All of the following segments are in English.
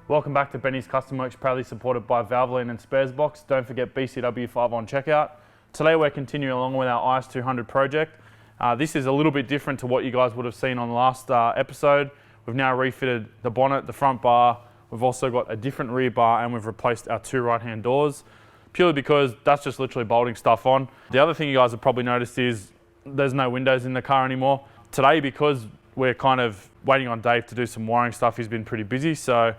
Welcome back to Benny's Custom Works, proudly supported by Valvoline and Sparesbox. Don't forget BCW5 on checkout. Today we're continuing along with our IS200 project. This is a little bit different to what you guys would have seen on the last episode. We've now refitted the bonnet, the front bar. We've also got a different rear bar, and we've replaced our two right-hand doors, purely because that's just literally bolting stuff on. The other thing you guys have probably noticed is there's no windows in the car anymore. Today, because we're kind of waiting on Dave to do some wiring stuff, he's been pretty busy, so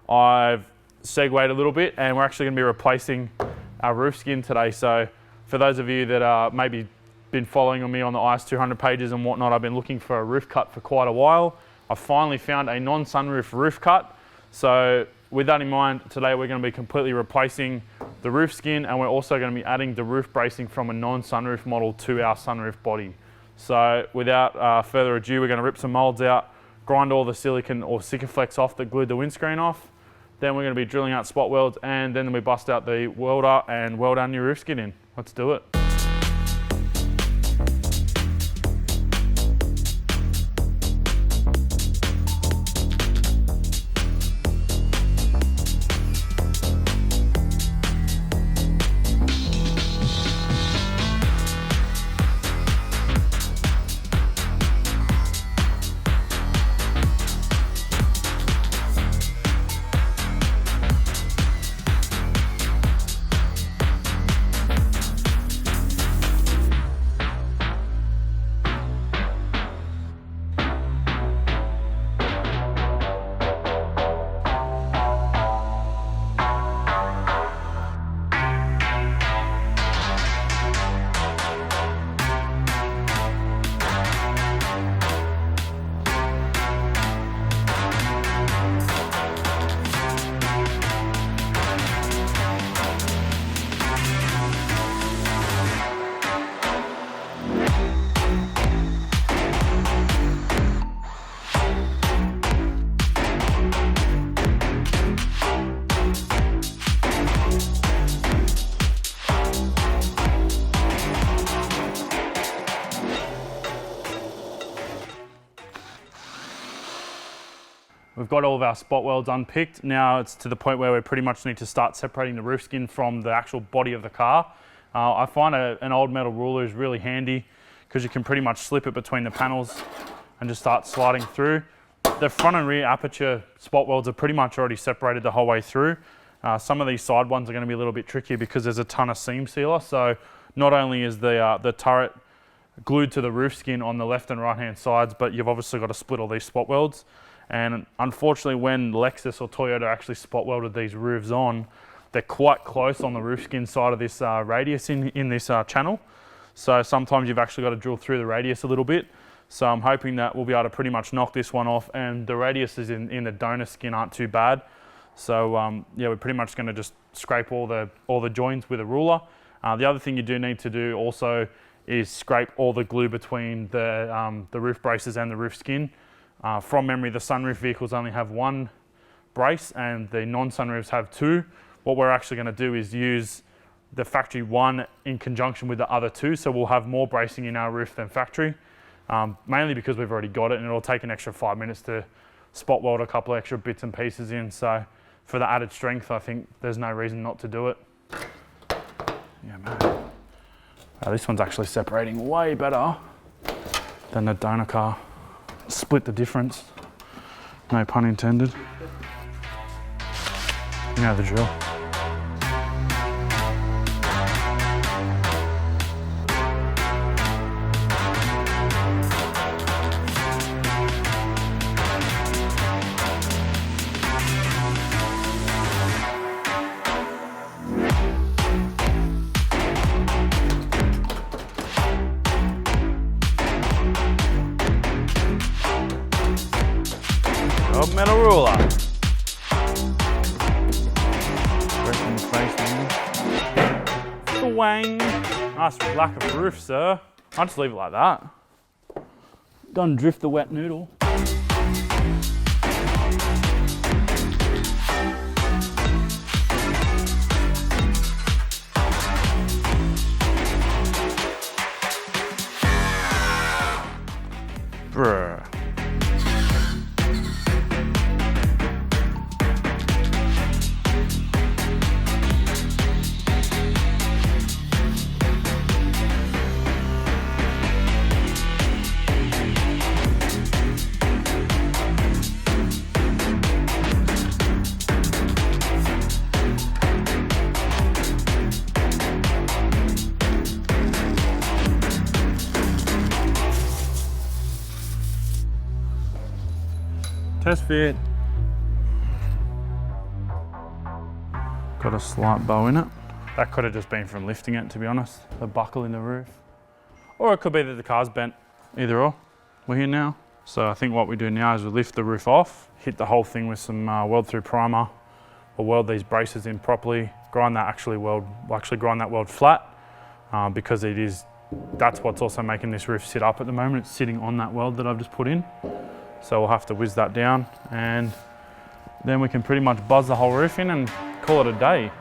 I've segued a little bit, and we're actually going to be replacing our roof skin today. So for those of you that are maybe been following me on the IS200 pages and whatnot, I've been looking for a roof cut for quite a while. I finally found a non-sunroof roof cut. So with that in mind, today we're going to be completely replacing the roof skin, and we're also going to be adding the roof bracing from a non-sunroof model to our sunroof body. So without further ado, we're going to rip some molds out, grind all the silicone or Sikaflex off that glued the windscreen off. Then we're going to be drilling out spot welds, and then we bust out the welder and weld our new roof skin in. Let's do it. We've got all of our spot welds unpicked. Now it's to the point where we pretty much need to start separating the roof skin from the actual body of the car. I find an old metal ruler is really handy because you can pretty much slip it between the panels and just start sliding through. The front and rear aperture spot welds are pretty much already separated the whole way through. Some of these side ones are going to be a little bit trickier because there's a ton of seam sealer. So not only is the turret glued to the roof skin on the left and right hand sides, but you've obviously got to split all these spot welds. And unfortunately, when Lexus or Toyota actually spot welded these roofs on, they're quite close on the roof skin side of this radius in this channel. So sometimes you've actually got to drill through the radius a little bit. So I'm hoping that we'll be able to pretty much knock this one off, and the radiuses in the donor skin aren't too bad. So yeah, we're pretty much going to just scrape all the joints with a ruler. The other thing you do need to do also is scrape all the glue between the roof braces and the roof skin. From memory, the sunroof vehicles only have one brace and the non-sunroofs have two. What we're actually going to do is use the factory one in conjunction with the other two, so we'll have more bracing in our roof than factory, mainly because we've already got it, and it'll take an extra 5 minutes to spot weld a couple extra bits and pieces in. So for the added strength, I think there's no reason not to do it. Yeah, man. This one's actually separating way better than the donor car. Split the difference, no pun intended. You know the drill. Metal ruler. Rest in the face, man. Swang. Nice lack of roof, sir. I'll just leave it like that. Don't drift the wet noodle. Bruh. Test fit. Got a slight bow in it. That could have just been from lifting it, to be honest. The buckle in the roof. Or it could be that the car's bent, either or. We're here now. So I think what we do now is we lift the roof off, hit the whole thing with some weld through primer, or weld these braces in properly, grind that grind that weld flat, because that's what's also making this roof sit up at the moment. It's sitting on that weld that I've just put in. So we'll have to whiz that down, and then we can pretty much buzz the whole roof in and call it a day.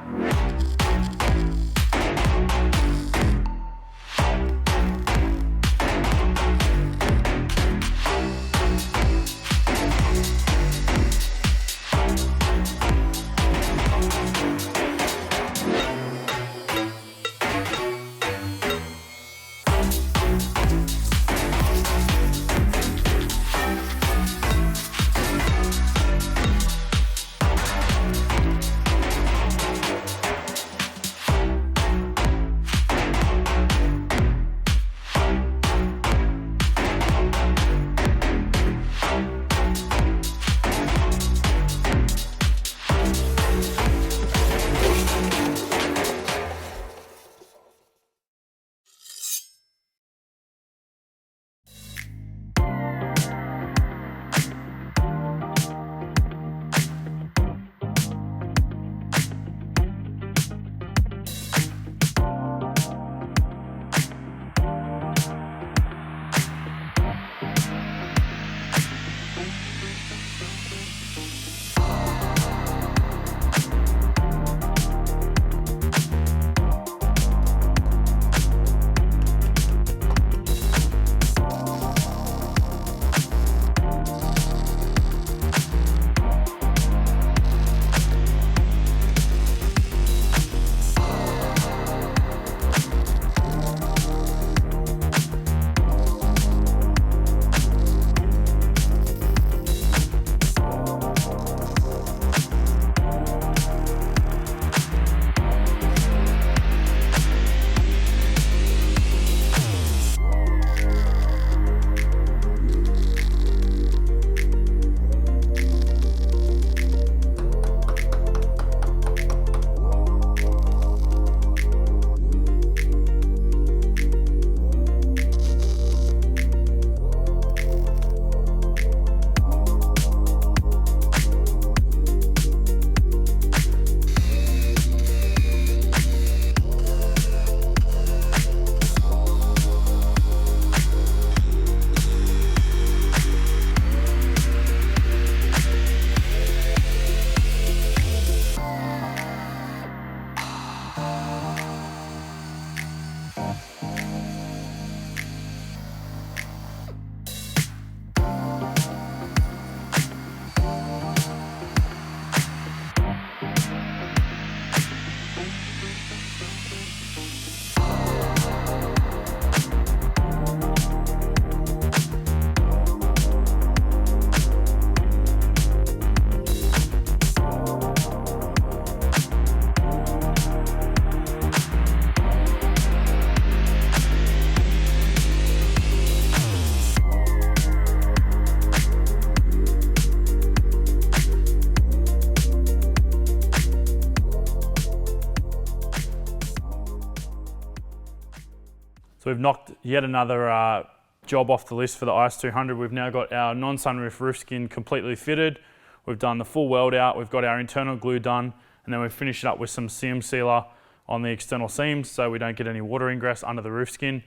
So we've knocked yet another job off the list for the IS200. We've now got our non-sunroof roof skin completely fitted. We've done the full weld out, we've got our internal glue done, and then we've finished it up with some seam sealer on the external seams so we don't get any water ingress under the roof skin.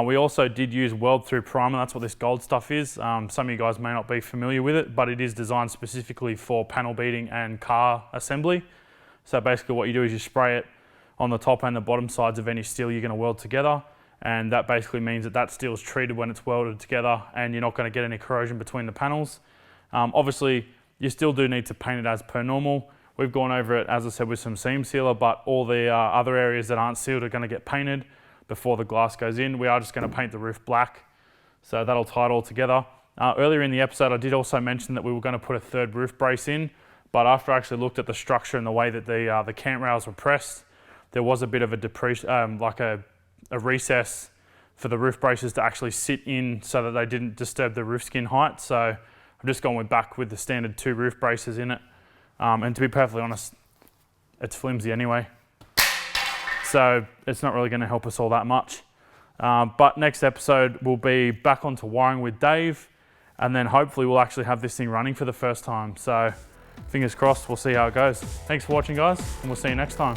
We also did use weld through primer. That's what this gold stuff is. Some of you guys may not be familiar with it, but it is designed specifically for panel beating and car assembly. So basically what you do is you spray it on the top and the bottom sides of any steel you're going to weld together, and that basically means that that steel is treated when it's welded together and you're not going to get any corrosion between the panels. Obviously you still do need to paint it as per normal. We've gone over it, as I said, with some seam sealer, but all the other areas that aren't sealed are going to get painted before the glass goes in. We are just going to paint the roof black, so that'll tie it all together. Earlier in the episode I did also mention that we were going to put a third roof brace in, but after I actually looked at the structure and the way that the cant rails were pressed, there was a bit of a recess for the roof braces to actually sit in so that they didn't disturb the roof skin height. So I've just gone back with the standard 2 roof braces in it. And to be perfectly honest, it's flimsy anyway. So it's not really going to help us all that much. But next episode, we'll be back onto wiring with Dave, and then hopefully we'll actually have this thing running for the first time. So fingers crossed, we'll see how it goes. Thanks for watching, guys, and we'll see you next time.